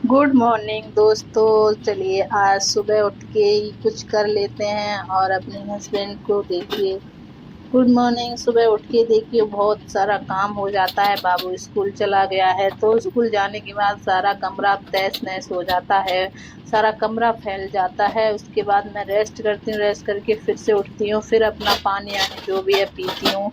Good morning दोस्तों। चलिए आज सुबह उठ के ही कुछ कर लेते हैं और अपने हस्बैंड को देखिए। Good morning. सुबह उठ के देखिए बहुत सारा काम हो जाता है। बाबू स्कूल चला गया है तो स्कूल जाने के बाद सारा कमरा तहस नहस हो जाता है, सारा कमरा फैल जाता है। उसके बाद मैं रेस्ट करती हूँ, रेस्ट करके फिर से उठती हूँ, फिर अपना पानी यानी जो भी है पीती हूँ।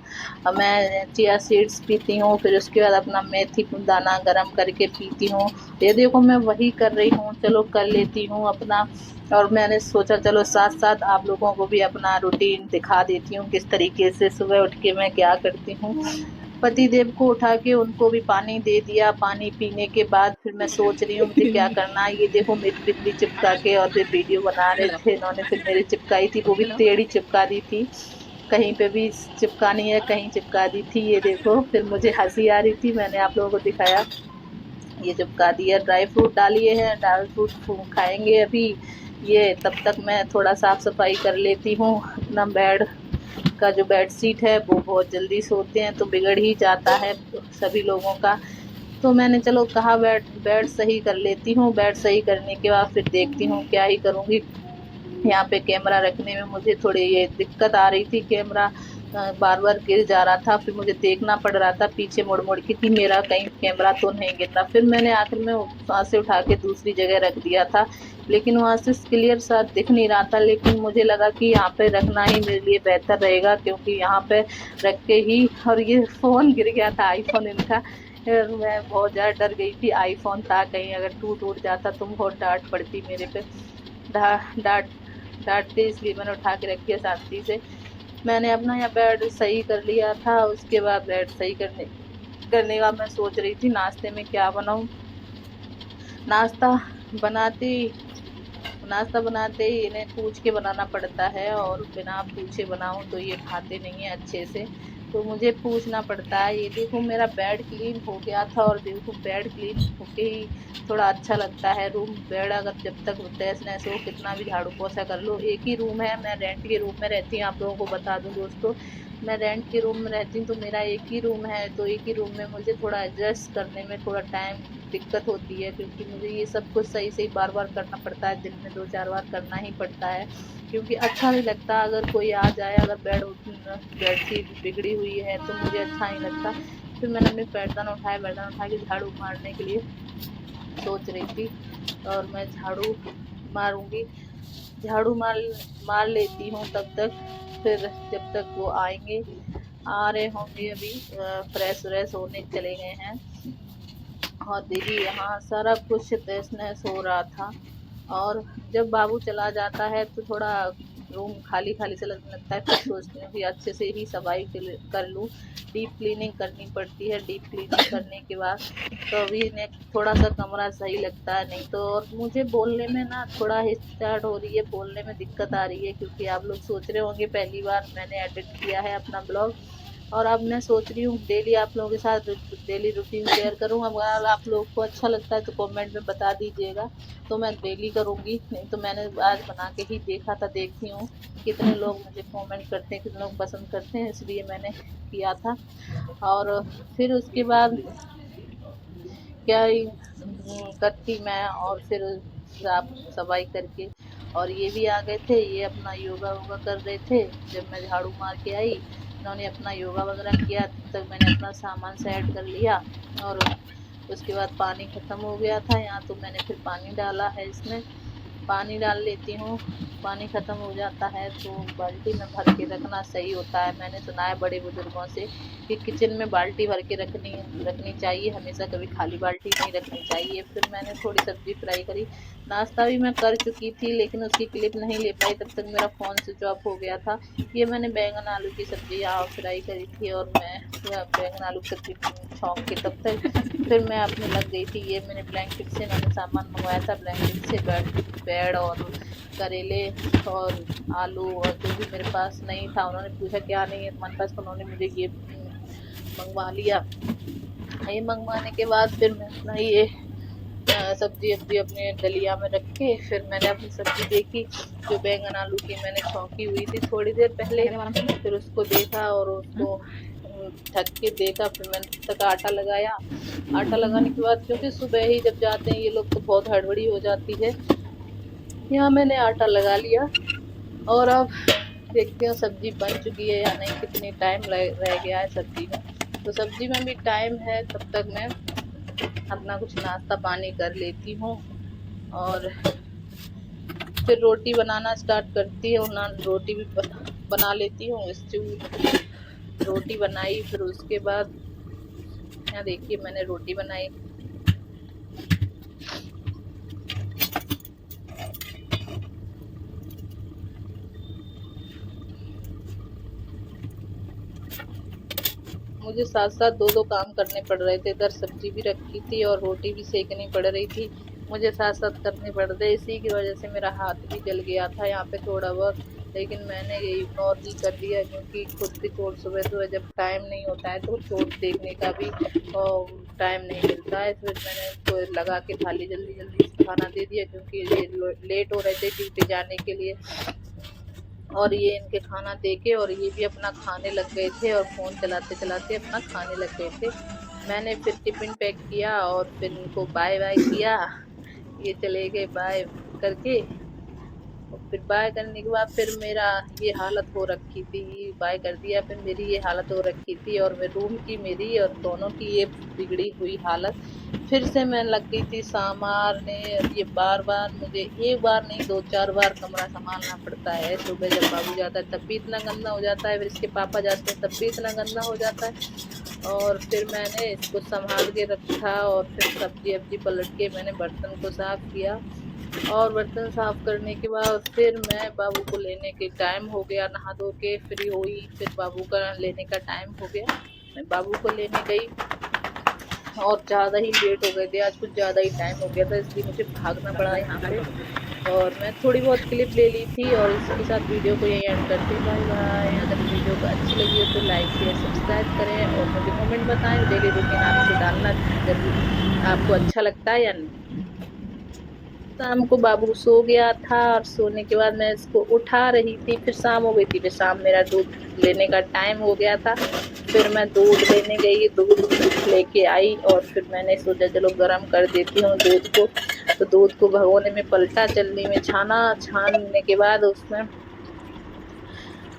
मैं चिया सीड्स पीती हूँ, फिर उसके बाद अपना मेथी दाना गरम करके पीती हूँ। ये देखो मैं वही कर रही हूँ, चलो कर लेती हूँ अपना। और मैंने सोचा चलो साथ साथ आप लोगों को भी अपना रूटीन दिखा देती हूँ किस तरीके से सुबह उठ के मैं क्या करती हूँ। पति देव को उठा के उनको भी पानी दे दिया। पानी पीने के बाद फिर मैं सोच रही हूँ मुझे क्या करना है। ये देखो मेरी बिल्ली चिपका के और फिर वीडियो बना रहे थे इन्होंने, फिर मेरी चिपकाई थी, वो भी टेढ़ी चिपका दी थी। कहीं पे भी चिपकानी है कहीं चिपका दी थी। ये देखो फिर मुझे हंसी आ रही थी, मैंने आप लोगों को दिखाया। ये चिपका दिया। ड्राई फ्रूट डालिए हैं, ड्राई फ्रूट खाएंगे अभी। ये तब तक मैं थोड़ा साफ सफाई कर लेती हूँ। अपना बेड का जो बेड शीट है वो बहुत जल्दी सोते हैं तो बिगड़ ही जाता है सभी लोगों का। तो मैंने चलो कहा बेड बेड सही कर लेती हूँ। बेड सही करने के बाद फिर देखती हूँ क्या ही करूंगी। यहाँ पे कैमरा रखने में मुझे थोड़ी ये दिक्कत आ रही थी। कैमरा बार बार गिर जा रहा था, फिर मुझे देखना पड़ रहा था पीछे मुड़ मुड़ के कि मेरा कहीं कैमरा तो नहीं गिर रहा। फिर मैंने आखिर में वहां से उठा के दूसरी जगह रख दिया था, लेकिन वहां से क्लियर सा दिख नहीं रहा था। लेकिन मुझे लगा कि यहाँ पे रखना ही मेरे लिए बेहतर रहेगा, क्योंकि यहाँ पे रख के ही। और ये फोन गिर गया था, आईफोन इनका। मैं बहुत ज्यादा डर गई थी, आईफोन था कहीं अगर टूट उट जाता तो बहुत डांट पड़ती मेरे पे। डांट डांटते इसलिए मैंने उठा के रखी है शांति से। मैंने अपना यहाँ बेड सही कर लिया था। उसके बाद बेड सही करने करने का मैं सोच रही थी नाश्ते में क्या बनाऊं। नाश्ता बनाते नाश्ता बनाते ही इन्हें पूछ के बनाना पड़ता है, और बिना पूछे बनाऊं तो ये खाते नहीं है अच्छे से, तो मुझे पूछना पड़ता है। ये देखो मेरा बेड क्लीन हो गया था, और देखो बेड क्लीन होके ही थोड़ा अच्छा लगता है रूम। बेड अगर जब तक तहस नहस हो कितना भी झाड़ू पोछा कर लो। एक ही रूम है, मैं रेंट के रूम में रहती हूँ। आप लोगों को बता दूं दोस्तों, मैं रेंट के रूम में रहती हूँ तो मेरा एक ही रूम है। तो एक ही रूम में मुझे थोड़ा एडजस्ट करने में थोड़ा टाइम दिक्कत होती है, क्योंकि मुझे ये सब कुछ सही सही बार बार करना पड़ता है, दिन में 2-4 बार करना ही पड़ता है। क्योंकि अच्छा नहीं लगता अगर कोई आ जाए, अगर बेडशीट बिगड़ी हुई है तो मुझे अच्छा नहीं लगता। फिर मैंने अपने बर्तन उठा के झाड़ू मारने के लिए सोच रही थी, और मैं झाड़ू मारूंगी। झाड़ू मार लेती हूँ तब तक, फिर जब तक वो आएंगे। आ रहे होंगे अभी, फ्रेश व्रेश होने चले गए हैं। और देखिए यहाँ सारा कुछ तहस नहस हो रहा था। और जब बाबू चला जाता है तो थोड़ा रूम खाली खाली से लगने लगता है। फिर सोचती हूँ कि अच्छे से ही सफाई कर लूँ। डीप क्लीनिंग करनी पड़ती है। डीप क्लीनिंग करने के बाद तो अभी इन्हें थोड़ा सा कमरा सही लगता है, नहीं तो। और मुझे बोलने में ना थोड़ा हिचकिचाहट हो रही है, बोलने में दिक्कत आ रही है, क्योंकि आप लोग सोच रहे होंगे पहली बार मैंने एडिट किया है अपना ब्लॉग। और अब मैं सोच रही हूँ डेली आप लोगों के साथ डेली रूटीन शेयर करूँ। अगर आप लोगों को अच्छा लगता है तो कमेंट में बता दीजिएगा, तो मैं डेली करूँगी। नहीं तो मैंने आज बना के ही देखा था, देखती हूँ कितने लोग मुझे कमेंट करते हैं, कितने लोग पसंद करते हैं, इसलिए मैंने किया था। और फिर उसके बाद क्या ही करती मैं। और फिर साफ सफाई करके, और ये भी आ गए थे, ये अपना योगा वोगा कर रहे थे। जब मैं झाड़ू मार के आई इन्होंने अपना योगा वगैरह किया, तब तक मैंने अपना सामान सेट कर लिया। और उसके बाद पानी खत्म हो गया था यहाँ, तो मैंने फिर पानी डाला है इसमें। पानी डाल लेती हूँ। पानी खत्म हो जाता है तो बाल्टी में भर के रखना सही होता है। मैंने सुना है बड़े बुजुर्गों से कि किचन में बाल्टी भर के रखनी रखनी चाहिए हमेशा, कभी खाली बाल्टी नहीं रखनी चाहिए। फिर मैंने थोड़ी सब्जी फ्राई करी। नाश्ता भी मैं कर चुकी थी, लेकिन उसकी क्लिप नहीं ले पाई, तब तक मेरा फ़ोन स्विच ऑफ हो गया था। ये मैंने बैंगन आलू की सब्जी यहाँ फ्राई करी थी, और मैं बैंगन आलू की सब्जी छौंक के तब तक फिर मैं अपने लग गई थी। ये मैंने ब्लैंकेट से मैंने सामान मंगवाया था, ब्लैंकेट से बेड और करेले और आलू, और जो भी मेरे पास नहीं था उन्होंने पूछा क्या नहीं है तुम्हारे पास, तो उन्होंने मुझे ये मंगवा लिया। ये मंगवाने के बाद फिर मैं अपना ये सब्जी अब्जी अपने दलिया में रख के फिर मैंने अपनी सब्जी देखी, जो बैंगन आलू की मैंने छौंकी हुई थी थोड़ी देर पहले। फिर उसको देखा और उसको ढक के देखा, फिर मैंने तब तक आटा लगाया। आटा लगाने के बाद क्योंकि सुबह ही जब जाते हैं ये लोग तो बहुत हड़बड़ी हो जाती है। यहाँ मैंने आटा लगा लिया और अब देखती हूँ सब्जी बन चुकी है या नहीं, कितनी टाइम रह गया है सब्जी में। तो सब्जी में भी टाइम है, तब तक मैं अपना कुछ नाश्ता पानी कर लेती हूँ और फिर रोटी बनाना स्टार्ट करती हूँ ना। रोटी भी बना लेती हूँ। स्ट्यू रोटी बनाई, फिर उसके बाद यहाँ देखिए मैंने रोटी बनाई। मुझे साथ साथ दो काम करने पड़ रहे थे, इधर सब्जी भी रखी थी और रोटी भी सेकनी पड़ रही थी। मुझे साथ साथ करने पड़ रहे, इसी की वजह से मेरा हाथ भी जल गया था यहाँ पे थोड़ा बहुत, लेकिन मैंने ये इग्नोर ही कर दिया क्योंकि खुद भी थोड़ा सुबह सुबह जब टाइम नहीं होता है तो शॉर्ट देखने का भी टाइम नहीं मिलता है। फिर मैंने तो लगा के थाली जल्दी जल्दी खाना दे दिया क्योंकि ये लेट हो रहे थे ड्यूटी जाने के लिए। और ये इनके खाना देके और ये भी अपना खाने लग गए थे और फ़ोन चलाते चलाते अपना खाने लग गए थे। मैंने फिर टिफ़िन पैक किया और फिर इनको बाय बाय किया। ये चले गए बाय करके और फिर बाय करने के बाद फिर मेरा ये हालत हो रखी थी, बाय कर दिया फिर मेरी ये हालत हो रखी थी और मैं रूम की मेरी और दोनों की ये बिगड़ी हुई हालत। फिर से मैं लग गई थी संभालने। ये बार बार मुझे एक बार नहीं 2-4 बार कमरा संभालना पड़ता है। सुबह जब बाबू जाता है तब भी इतना गंदा हो जाता है, फिर इसके पापा जाते हैं तब भी इतना गंदा हो जाता है। और फिर मैंने इसको संभाल के रखा और फिर सब्जी वब्जी पलट के मैंने बर्तन को साफ़ किया और बर्तन साफ करने के बाद फिर मैं बाबू को लेने के टाइम हो गया, नहा धो के फ्री हुई, फिर बाबू का लेने का टाइम हो गया। मैं बाबू को लेने गई और ज़्यादा ही लेट हो गए थे, आज कुछ ज़्यादा ही टाइम हो गया था इसलिए मुझे भागना पड़ा यहाँ पे। और मैं थोड़ी बहुत क्लिप ले ली थी और इसके साथ वीडियो को यही एंड करती हूँ। Bye bye. अगर वीडियो को अच्छी लगी हो तो लाइक शेयर सब्सक्राइब करें और मुझे कमेंट बताएं डेली रूटीन आपको डालना जरूर आपको अच्छा लगता है या नहीं। शाम को बाबू सो गया था और सोने के बाद मैं इसको उठा रही थी, फिर शाम हो गई थी, फिर शाम मेरा दूध लेने का टाइम हो गया था। फिर मैं दूध लेने गई, दूध लेके आई और फिर मैंने सोचा चलो गर्म कर देती हूँ दूध को। तो दूध को भगोने में पलटा, चलनी में छानने के बाद उसमें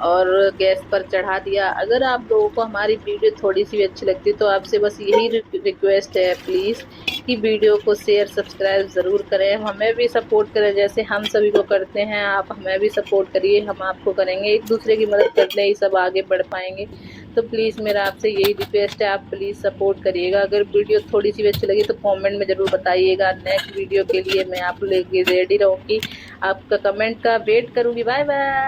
और गैस पर चढ़ा दिया। अगर आप लोगों को हमारी वीडियो थोड़ी सी भी अच्छी लगती है तो आपसे बस यही रिक्वेस्ट है प्लीज़ कि वीडियो को शेयर सब्सक्राइब ज़रूर करें, हमें भी सपोर्ट करें जैसे हम सभी को करते हैं। आप हमें भी सपोर्ट करिए, हम आपको करेंगे, एक दूसरे की मदद करने ही सब आगे बढ़ पाएंगे। तो प्लीज़ मेरा आपसे यही रिक्वेस्ट है, आप प्लीज़ सपोर्ट करिएगा। अगर वीडियो थोड़ी सी भी अच्छी लगी तो कमेंट में ज़रूर बताइएगा। नेक्स्ट वीडियो के लिए मैं आप लेके रेडी रहूँगी, आपका कमेंट का वेट करूँगी। Bye bye.